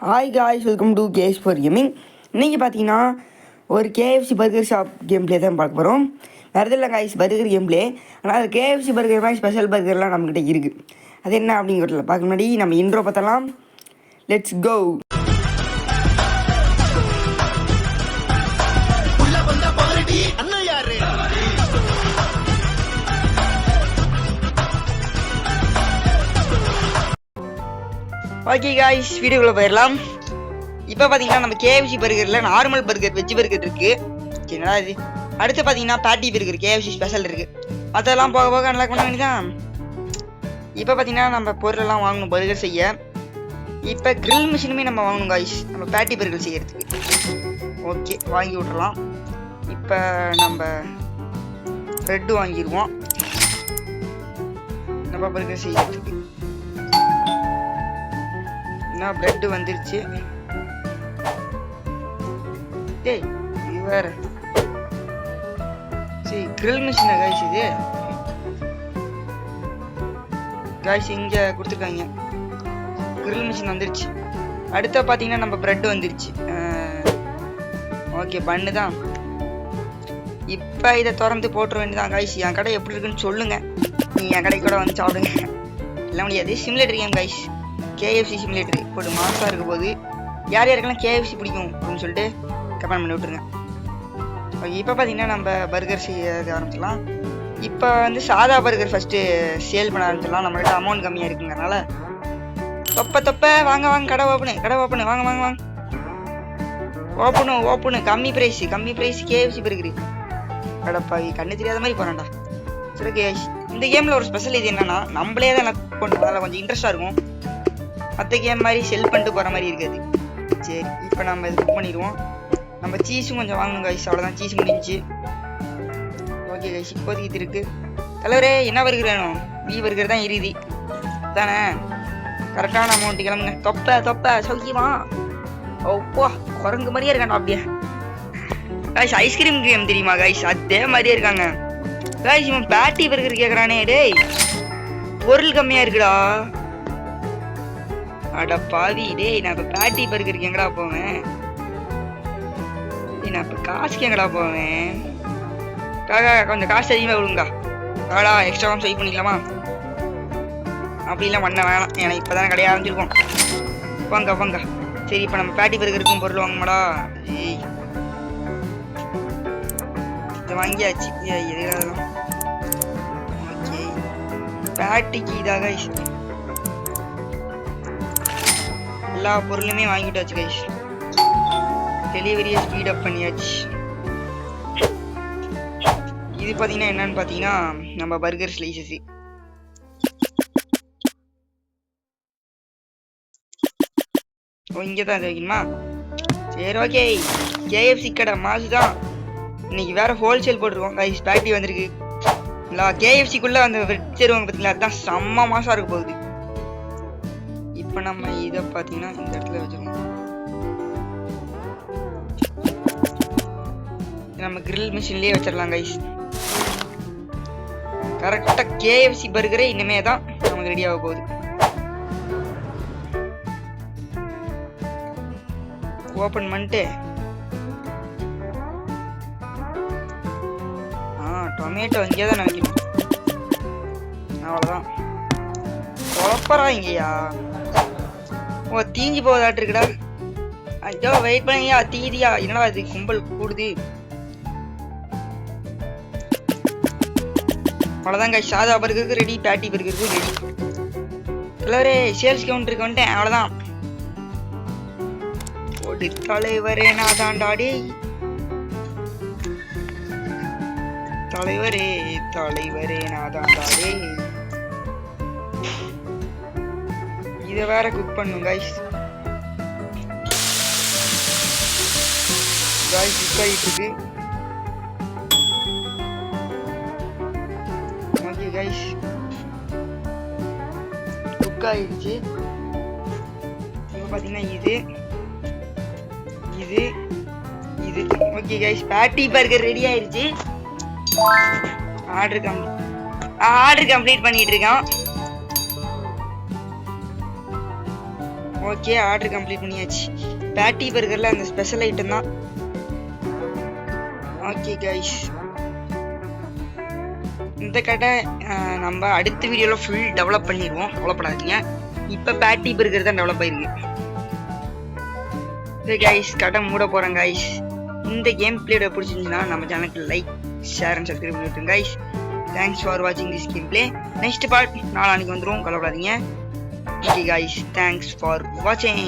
Hi guys, welcome to case for gaming. இன்றைக்கி பார்த்தீங்கன்னா ஒரு KFC burger shop game play தான் பார்க்க போகிறோம். வேறு இல்லை காய்ஸ், பர்கர் கேம் பிளே. ஆனால் அது கேஎஃப்சி பர்கர் மாதிரி ஸ்பெஷல் பர்கர்லாம் நம்மக்கிட்ட இருக்குது. அது என்ன அப்படிங்கிறதுல பார்க்க முன்னாடி நம்ம இன்ட்ரோ பார்த்தலாம். Let's go. ஓகே காய்ஸ், வீடியோக்குள்ளே போயிடலாம். இப்போ பார்த்தீங்கன்னா நம்ம கேஎஃப்சி பர்கரில் நார்மல் பர்கர், வெஜ் பர்கர் இருக்குது. சரிங்களா? இது அடுத்து பார்த்தீங்கன்னா பேட்டி பர்கர், கேஎஃப்சி ஸ்பெஷல் இருக்குது. அதெல்லாம் போக போக நல்லா பண்ண வேண்டியதான். இப்போ பார்த்தீங்கன்னா நம்ம பொருளெல்லாம் வாங்கணும் பர்கர் செய்ய. இப்போ கிரில் மிஷினுமே நம்ம வாங்கணும் காய்ஸ், நம்ம பேட்டி பர்கர் செய்யறதுக்கு. ஓகே, வாங்கி விட்றலாம். இப்போ நம்ம ப்ரெட்டு வாங்கிடுவோம் நம்ம பர்கர் செய்யறதுக்கு. பிரெட் வந்துருச்சு. டேய், இது வேற. சரி, கிரில் மிஷினா காய்ஸ் இது? காய்ஸ் இங்க கொடுத்துருக்காங்க. கிரில் மிஷின் வந்துருச்சு. அடுத்த பார்த்தீங்கன்னா நம்ம பிரெட் வந்துருச்சு. ஓகே, பண்ணு தான். இப்போ இதை திறந்து போட்டுற வேண்டியதான் காய்ஸ். என் கடை எப்படி இருக்குன்னு சொல்லுங்க. நீ என் கடை கூட வந்து சாப்பிடுங்க. எல்லாம் முடியாது. Simulator game guys, KFC simulator போட்டு மாசாக இருக்க போது. யார் யாருக்கெல்லாம் கேஎஃப்சி பிடிக்கும் அப்படின்னு சொல்லிட்டு கமெண்ட் பண்ணி விட்ருங்க. ஓகே, இப்போ பார்த்தீங்கன்னா நம்ம பர்கர் செய்ய ஆரம்பிச்சிடலாம். இப்போ வந்து சாதா பர்கர் ஃபஸ்ட்டு சேல் பண்ண ஆரம்பிச்சிடலாம். நம்மள்கிட்ட அமௌண்ட் கம்மியாக இருக்குங்கிறனால. தொப்ப வாங்க வாங்க, கடை ஓப்பனு வாங்க வாங்க வாங்க, ஓப்பனு. கம்மி ப்ரைஸ் கேஎஃப்சி பர்கர். கடைப்பாவி, கண்ணு தெரியாத மாதிரி போகிறான்டா. சரி கேஷ், இந்த கேமில் ஒரு ஸ்பெஷல் இது என்னன்னா, நம்மளே தான் கொண்டு கொஞ்சம் இன்ட்ரெஸ்டாக இருக்கும். மற்ற கேம் மாதிரி செல் பண்ணிட்டு போகிற மாதிரி இருக்காது. சரி, இப்போ நம்ம இது புக் பண்ணிடுவோம். நம்ம சீஸும் கொஞ்சம் வாங்கணும் காய்ஸ். அவ்வளோதான், சீஸ் முடிஞ்சிச்சு. ஓகே காய்ஸ், இப்போதைக்கு இது இருக்குது. தலைவரே, என்ன பர்கர் வேணும்? பி பர்கர் தான் இறுதி தானே? கரெக்டான அமௌண்ட்டு கிளம்புங்க. தொப்பை சௌக்கியமா? ஓப்பா, குரங்கு மாதிரியே இருக்காண்டா அப்படியே. காய்ஸ், ஐஸ்கிரீம் கேம் தெரியுமா காய்ஸ்? அதே மாதிரியே இருக்காங்க காய்ஸ். இவன் பேட்டி பர்கர் கேட்குறானே. டேய், பொருள் கம்மியாக இருக்குடா. அட பாவி, டேய் நான் இப்போ பேட்டி பர்கருக்கு எங்கடா போவேன்? நான் இப்போ காசுக்கு எங்கடா போவேன்? காக்கா, கொஞ்சம் காசு அதிகமாக விடுங்கக்கா. காடா, எக்ஸ்ட்ரா ஸ்வைப் பண்ணிக்கலாமா? அப்படிலாம் பண்ண வேணாம், ஏன்னா இப்போ தானே கடையாக ஆரம்பிச்சிருக்கோம். வாங்க. சரி, இப்போ நம்ம பேட்டி பர்கருக்கும் பொருள் வாங்கமாடா. ஏய், இதை வாங்கியாச்சு. எதுலாம் ஓகே, பேட்டிக்கு இதாக எல்லா பொருளுமே வாங்கிட்டாச்சு கைஸ். டெலிவரியை ஸ்பீட் அப் பண்ணியாச்சு. இது பார்த்தீங்கன்னா என்னன்னு பார்த்தீங்கன்னா நம்ம பர்கர் ஸ்லைசஸ். இங்கே தான் வைக்கணுமா? சரி, ஓகே. கேஎஃப்சி கடை மாசு தான். இன்னைக்கு வேற ஹோல்சேல் போட்டிருக்கோம் கைஸ். பேட்டி வந்திருக்கு. இல்லை, கேஎஃப்சிக்குள்ளே அந்த வச்சிருவாங்க பார்த்தீங்களா, அதுதான் செம்ம மாசாக இருக்க போகுது. இப்போ நம்ம இதை பார்த்தீங்கன்னா இந்த இடத்துல வச்சுருவோம். நம்ம கிரில் மிஷின்லேயே வச்சிடலாம் கைஸ். கரெக்டாக கேஎஃப்சி பர்கரே இனிமே தான் நமக்கு ரெடி ஆக போகுது. ஓப்பன் பண்ணிட்டு டொமேட்டோ இங்கே தான் நினைக்கணும். அவ்வளோதான். குழப்பறா இங்கேயா? ஓ, தீஞ்சி போதாட்டு இருக்குடா. ஐயோ, வெயிட் பண்ணியா, தீதியா? என்னடா இது கும்பல் கூடுது. அவ்வளோதாங்க, சாதா பர்கருக்கு ரெடி, பேட்டி பர்கருக்கு ரெடி. எல்லாரே சேல்ஸ் கவுண்டருக்கு வந்துட்டேன். அவ்வளோதான். ஒரு தலைவரே நான் தாண்டாடி. தலைவரே நான் தாண்டாடி. இதை வேற குக் பண்ணும் கைஸ். குக் ஆகிட்டு இருக்கு. ஓகே கைஸ், குக் ஆகிடுச்சு. இப்போ பார்த்தீங்கன்னா இது ஓகே கைஸ், பேட்டி பர்கர் ரெடி ஆயிடுச்சு. ஆர்டர் கம்ப்ளீட் பண்ணிட்டு இருக்கோம். ஓகே, ஆர்டர் கம்ப்ளீட் பண்ணியாச்சு. பேட்டி பர்கரில் அந்த ஸ்பெஷல் ஐட்டம் தான். ஓகே கைஸ், இந்த கடை நம்ம அடுத்த வீடியோவில் ஃபுல் டெவலப் பண்ணிடுவோம், கவலைப்படாதீங்க. இப்போ பேட்டி பர்கர் தான் டெவலப் ஆயிருக்கு. ஓகே கைஸ், கடை மூட போகிறேன் கைஸ். இந்த கேம் பிளேயோட பிடிச்சிருந்துச்சுன்னா நம்ம சேனலுக்கு லைக், ஷேர் அண்ட் சப்ஸ்கிரைப் பண்ணிவிட்டுருங்க கைஸ். தேங்க்ஸ் ஃபார் வாட்சிங் this game play. Next part நாளைக்கு வந்துடும், கவலைப்படாதீங்க. ஓகே கைஸ், தேங்க்ஸ் ஃபார் வாட்சிங்.